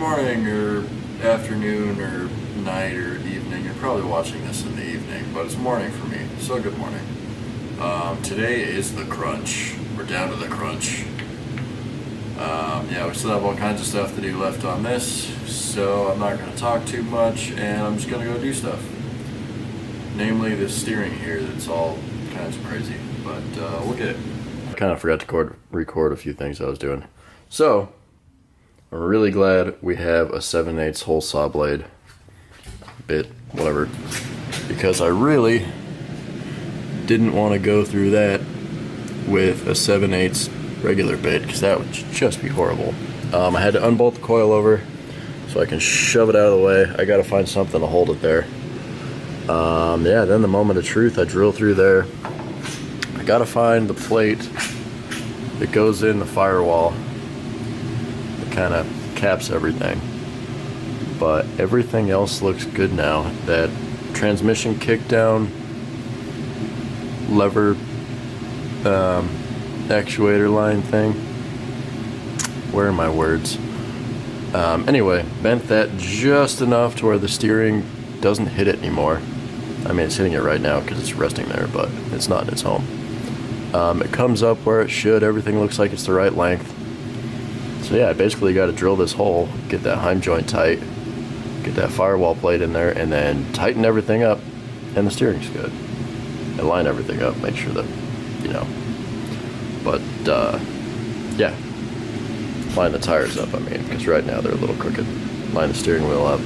morning or afternoon or night or evening. You're probably watching this in the evening, but it's morning for me, so good morning. Today is the crunch. We're down to the crunch. Yeah, we still have all kinds of stuff to do left on this, so I'm not going to talk too much, and I'm just going to go do stuff. Namely, the steering here, that's all kinds of crazy, but we'll get it. I kind of forgot to record a few things I was doing. So, I'm really glad we have a 7/8 hole saw blade bit, whatever, because I really didn't want to go through that with a 7/8 regular bit, because that would just be horrible. I had to unbolt the coil over so I can shove it out of the way. I gotta find something to hold it there. Yeah, then the moment of truth, I drill through there. I gotta find the plate that goes in the firewall that kind of caps everything, but everything else looks good now. That transmission kickdown lever actuator line thing, where are my words? Anyway, bent that just enough to where the steering doesn't hit it anymore. I mean, it's hitting it right now because it's resting there, but it's not in its home. It comes up where it should. Everything looks like it's the right length. So yeah, I basically got to drill this hole, get that heim joint tight, get that firewall plate in there, and then tighten everything up, and the steering's good. And line everything up, make sure that, you know. But, yeah. Line the tires up, I mean, because right now they're a little crooked. Line the steering wheel up.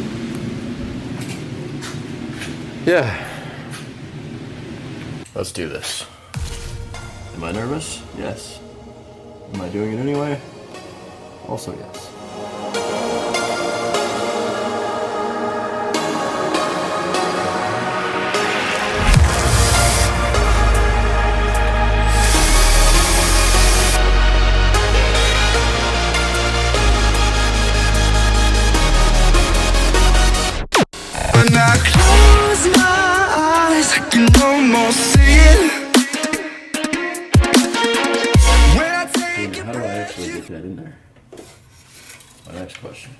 Yeah. Let's do this. Am I nervous? Yes. Am I doing it anyway? Also yes. When I close my eyes, I can almost see it. How do I actually get that in there? My next question.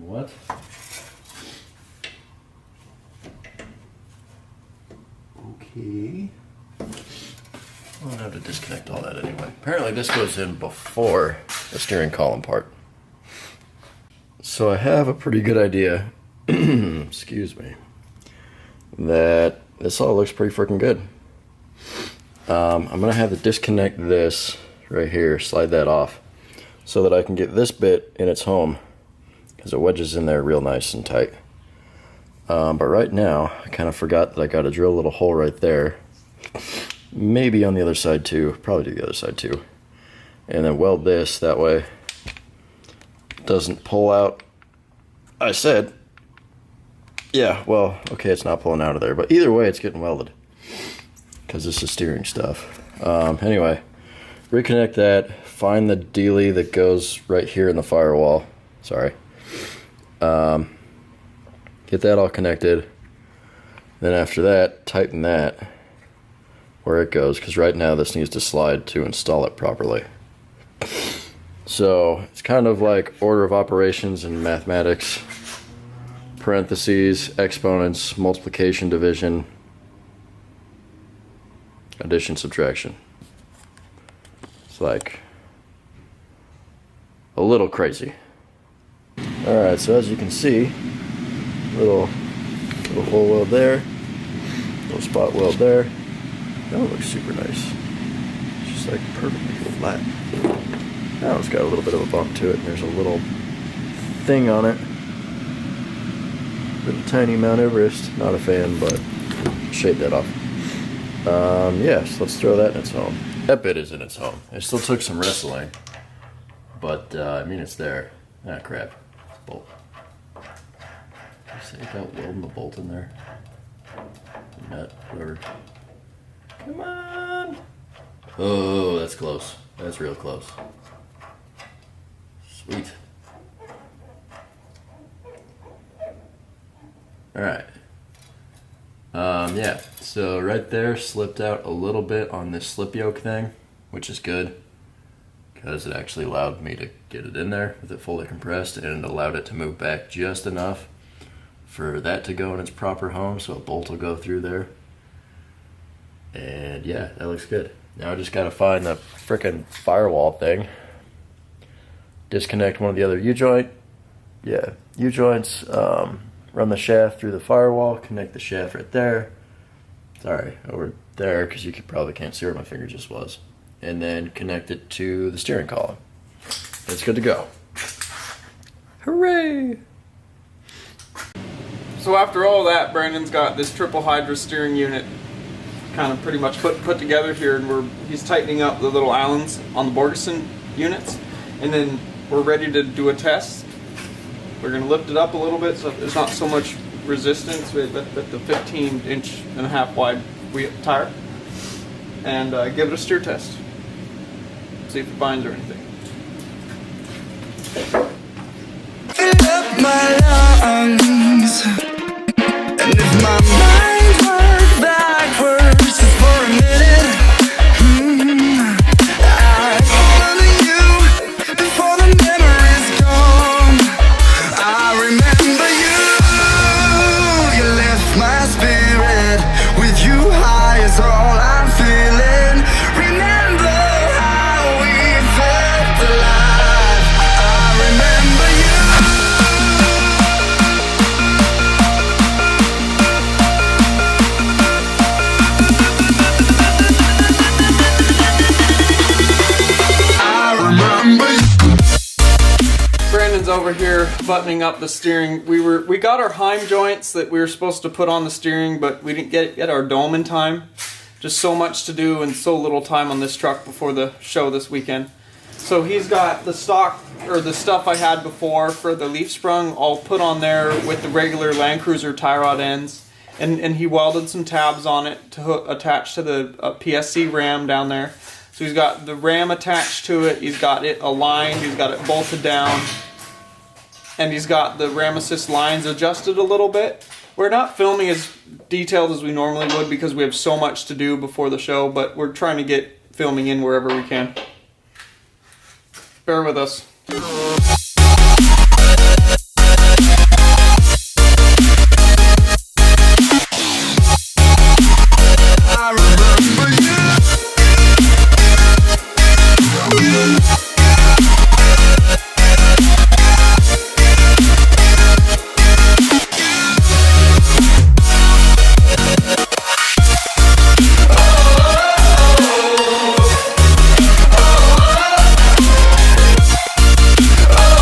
What? Okay. I'm gonna have to disconnect all that anyway. Apparently this goes in before the steering column part. So I have a pretty good idea, excuse me, that this all looks pretty freaking good. I'm gonna have to disconnect this right here, slide that off, so that I can get this bit in its home, because it wedges in there real nice and tight. But right now, I kind of forgot that I got to drill a little hole right there, maybe on the other side too, probably do the other side too, and then weld this, that way it doesn't pull out. I said, yeah, well, okay, it's not pulling out of there, but either way it's getting welded, because this is steering stuff. Anyway, reconnect that, find the dealie that goes right here in the firewall. Sorry. Get that all connected. Then after that, tighten that where it goes, because right now this needs to slide to install it properly. So it's kind of like order of operations in mathematics. Parentheses, exponents, multiplication, division, addition, subtraction. It's like a little crazy. Alright, so as you can see, little hole weld there, little spot weld there. That one looks super nice. It's just like perfectly flat. Now it's got a little bit of a bump to it, and there's a little thing on it. Little tiny Mount Everest. Not a fan, but shade that off. Yes, let's throw that in its home. That bit is in its home. It still took some wrestling, but I mean, it's there. Ah, crap. It's a bolt. Did I say about welding the bolt in there? Nut, whatever. Come on! Oh, that's close. That's real close. Sweet. Alright. Yeah, so right there slipped out a little bit on this slip yoke thing, which is good. because it actually allowed me to get it in there with it fully compressed, and it allowed it to move back just enough for that to go in its proper home, so a bolt will go through there. And yeah, that looks good. Now I just gotta find the frickin' firewall thing, disconnect one of the other U-joint, U-joints, run the shaft through the firewall, connect the shaft right there, sorry, over there, because you probably can't see where my finger just was, and then connect it to the steering column. It's good to go. Hooray! So after all that, Brandon's got this triple hydra steering unit kind of pretty much put together here, and he's tightening up the little Allens on the Borgeson units, and then we're ready to do a test. We're going to lift it up a little bit so there's not so much resistance with the 15.5 wide wheel tire, and give it a steer test. See if it binds or anything. Fill up my lungs, and if my mind worked backwards just for a minute, I follow you before the memory's gone. I remember you lift my spirit. With you high is all I'm feeling. Remember how we felt alive. I remember you. Brandon's over here buttoning up the steering. We got our Heim joints that we were supposed to put on the steering, but we didn't get our dome in time. Just so much to do and so little time on this truck before the show this weekend. So he's got the stock, or the stuff I had before for the leaf sprung, all put on there with the regular Land Cruiser tie rod ends, and he welded some tabs on it to attach to the PSC ram down there. So he's got the ram attached to it, he's got it aligned, he's got it bolted down, and he's got the ram assist lines adjusted a little bit. We're not filming as detailed as we normally would because we have so much to do before the show, but we're trying to get filming in wherever we can. Bear with us. I remember you. Oh,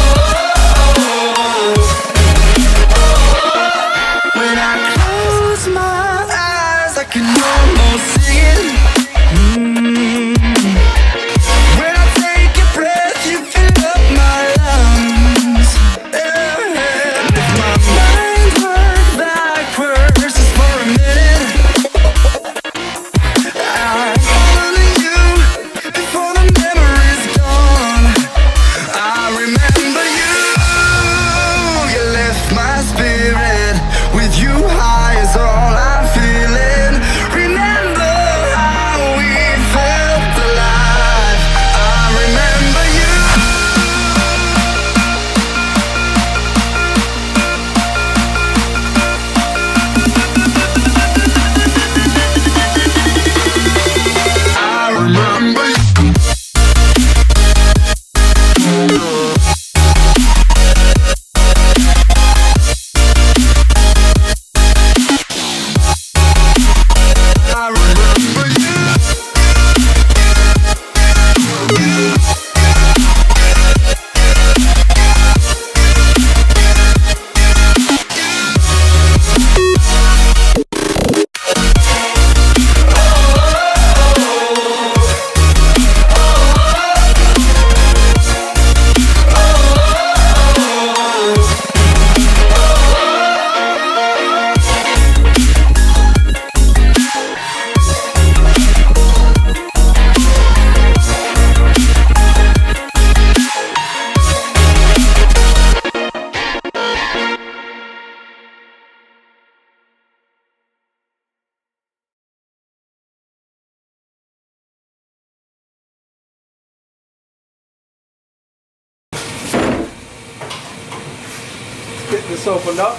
Get this opened up.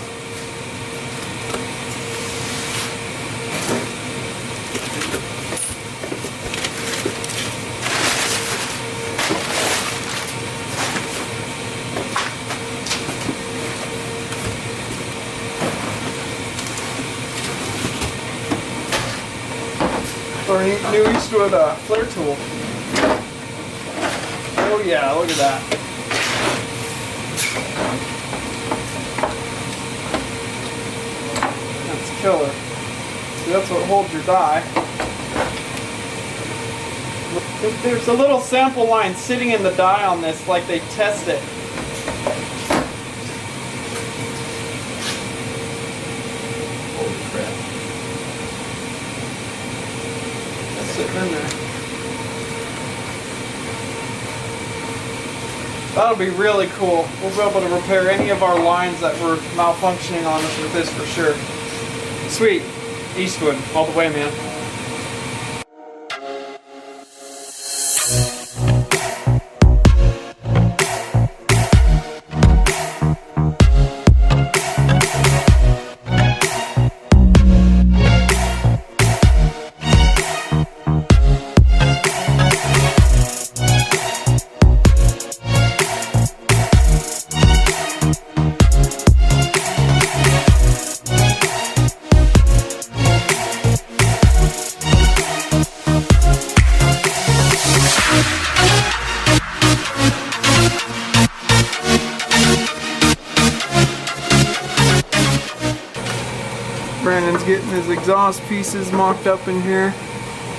Our new Eastwood flare tool. Oh yeah, look at that. That's killer. See, that's what holds your die. There's a little sample line sitting in the die on this, like they test it. Holy crap. Sitting in there. That'll be really cool. We'll be able to repair any of our lines that were malfunctioning on us with this for sure. Sweet. Eastwood, all the way, man. Brandon's getting his exhaust pieces mocked up in here.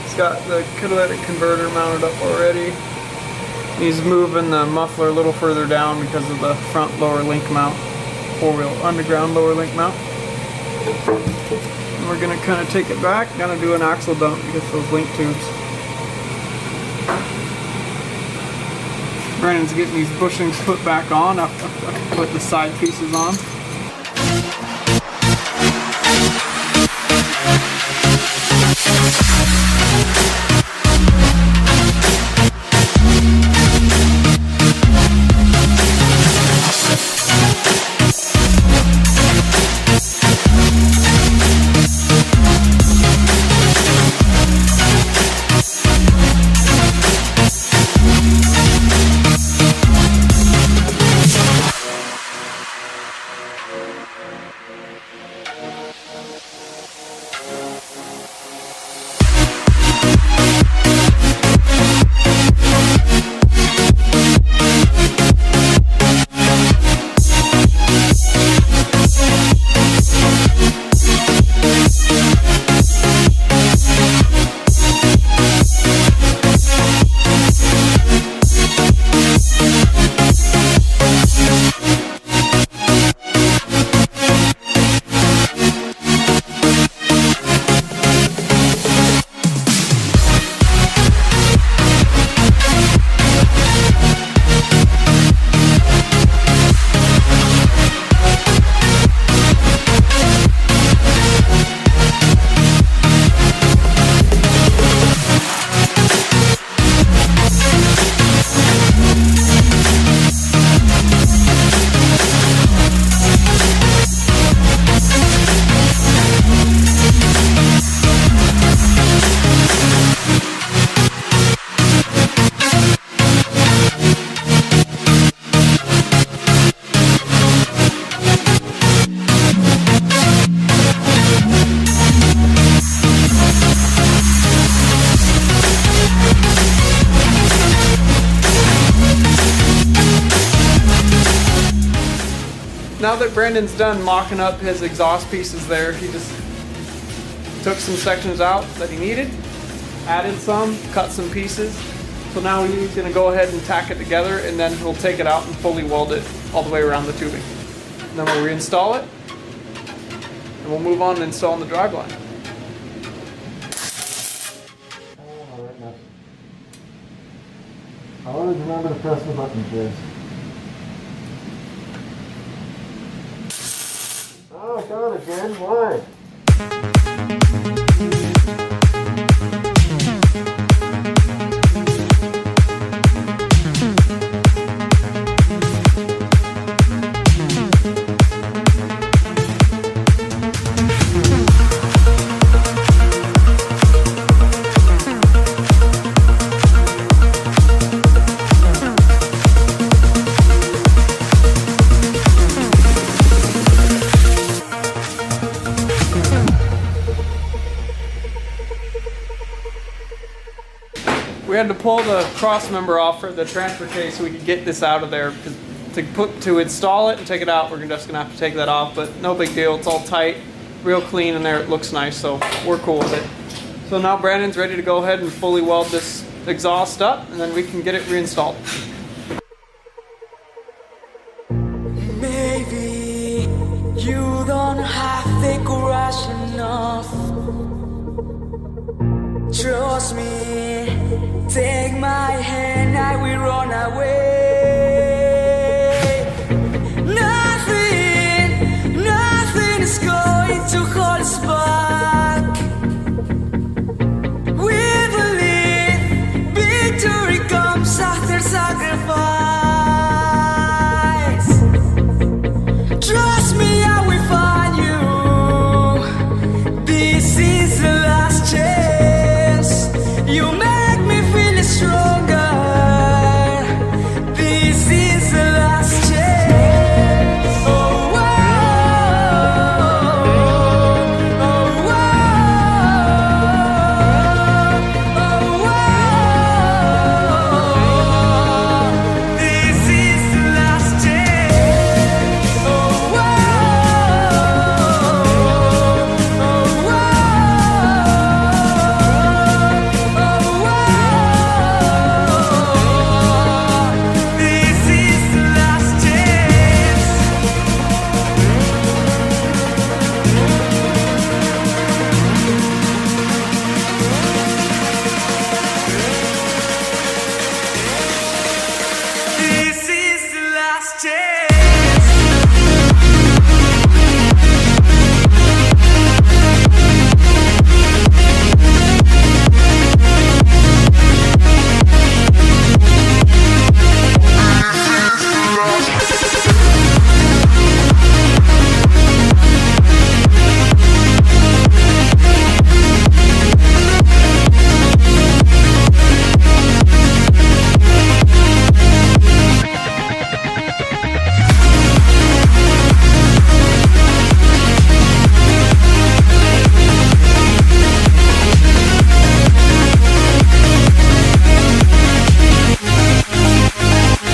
He's got the catalytic converter mounted up already. He's moving the muffler a little further down because of the front lower link mount, 4Wheelunderground lower link mount. And we're gonna kind of take it back, gonna do an axle dump because those link tubes. Brandon's getting these bushings put back on. I put the side pieces on. Now that Brandon's done mocking up his exhaust pieces there, he just took some sections out that he needed, added some, cut some pieces. So now he's going to go ahead and tack it together, and then he'll take it out and fully weld it all the way around the tubing. And then we'll reinstall it, and we'll move on to installing the driveline. I always remember to press the button, please. Oh, God, again? Why? We had to pull the cross member off for the transfer case so we could get this out of there. To install it and take it out, we're just gonna have to take that off, but no big deal. It's all tight, real clean in there. It looks nice, so we're cool with it. So now Brandon's ready to go ahead and fully weld this exhaust up, and then we can get it reinstalled. Maybe you don't have the courage enough. Trust me, take my hand, I will run away. Nothing is going to hold us back. We believe victory comes after sacrifice. Trust me, I will find you. This is the last chance. You make me feel stronger. This is the last chance. Oh, this is the last chance. This is the last chance.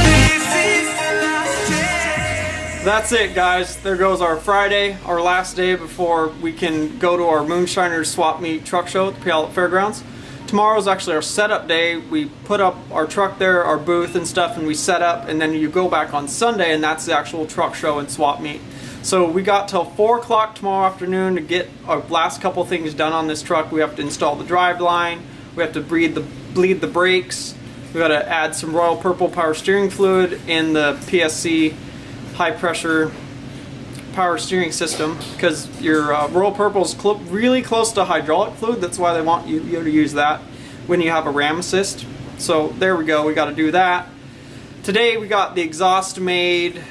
This is the last chance. That's it, guys. There goes our Friday, our last day before we can go to our Moonshiners Swap Meet truck show at the Puyallup Fairgrounds. Tomorrow's actually our setup day. We put up our truck there, our booth and stuff, and we set up, and then you go back on Sunday, and that's the actual truck show and swap meet. So we got till 4 o'clock tomorrow afternoon to get our last couple things done on this truck. We have to install the drive line, we have to bleed the brakes, we got to add some Royal Purple power steering fluid in the PSC high pressure power steering system, because your Royal Purple is really close to hydraulic fluid. That's why they want you to use that when you have a ram assist. So there we go, we got to do that. Today we got the exhaust made.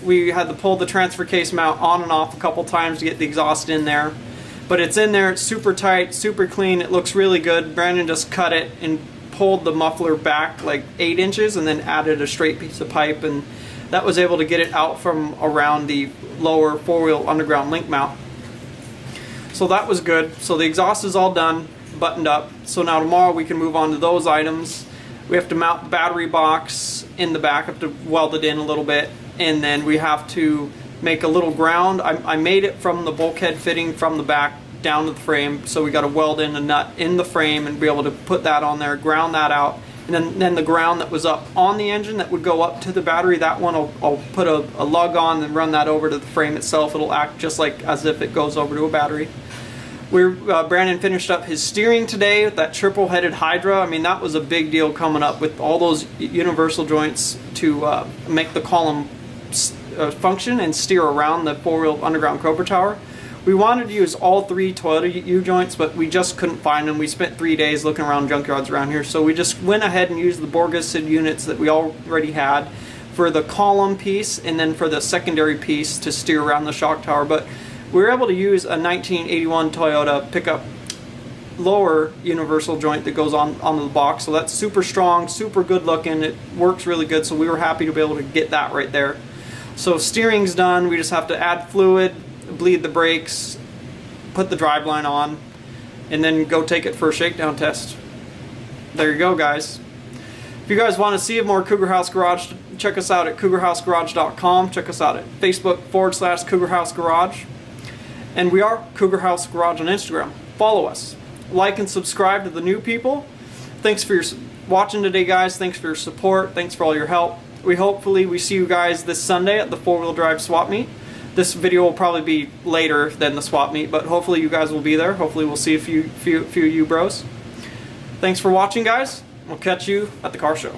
We had to pull the transfer case mount on and off a couple times to get the exhaust in there, but it's in there. It's super tight, super clean. It looks really good. Brandon just cut it and pulled the muffler back like 8 inches and then added a straight piece of pipe, and that was able to get it out from around the lower 4-wheel underground link mount. So that was good. So the exhaust is all done, buttoned up. So now tomorrow we can move on to those items. We have to mount the battery box in the back, have to weld it in a little bit, and then we have to make a little ground. I made it from the bulkhead fitting from the back down to the frame, so we got to weld in a nut in the frame and be able to put that on there, ground that out. And then the ground that was up on the engine that would go up to the battery, that one I'll put a lug on and run that over to the frame itself. It'll act just like as if it goes over to a battery. Brandon finished up his steering today with that triple-headed Hydra. I mean, that was a big deal, coming up with all those universal joints to make the column function and steer around the 4-wheel underground Cobra tower. We wanted to use all 3 Toyota U-joints, but we just couldn't find them. We spent 3 days looking around junkyards around here, so we just went ahead and used the Borgesson units that we already had for the column piece and then for the secondary piece to steer around the shock tower. But we were able to use a 1981 Toyota pickup lower universal joint that goes onto the box, so that's super strong, super good looking. It works really good, so we were happy to be able to get that right there. So steering's done. We just have to add fluid, bleed the brakes, put the driveline on, and then go take it for a shakedown test. there you go, guys. If you guys want to see more Cougar House Garage, check us out at cougarhousegarage.com. Check us out at Facebook.com/Cougar House Garage. And we are Cougar House Garage on Instagram. Follow us. Like and subscribe to the new people. Thanks for your watching today, guys. Thanks for your support. Thanks for all your help. Hopefully we see you guys this Sunday at the 4-wheel drive swap meet. This video will probably be later than the swap meet, but hopefully you guys will be there. Hopefully we'll see a few of you bros. Thanks for watching, guys. We'll catch you at the car show.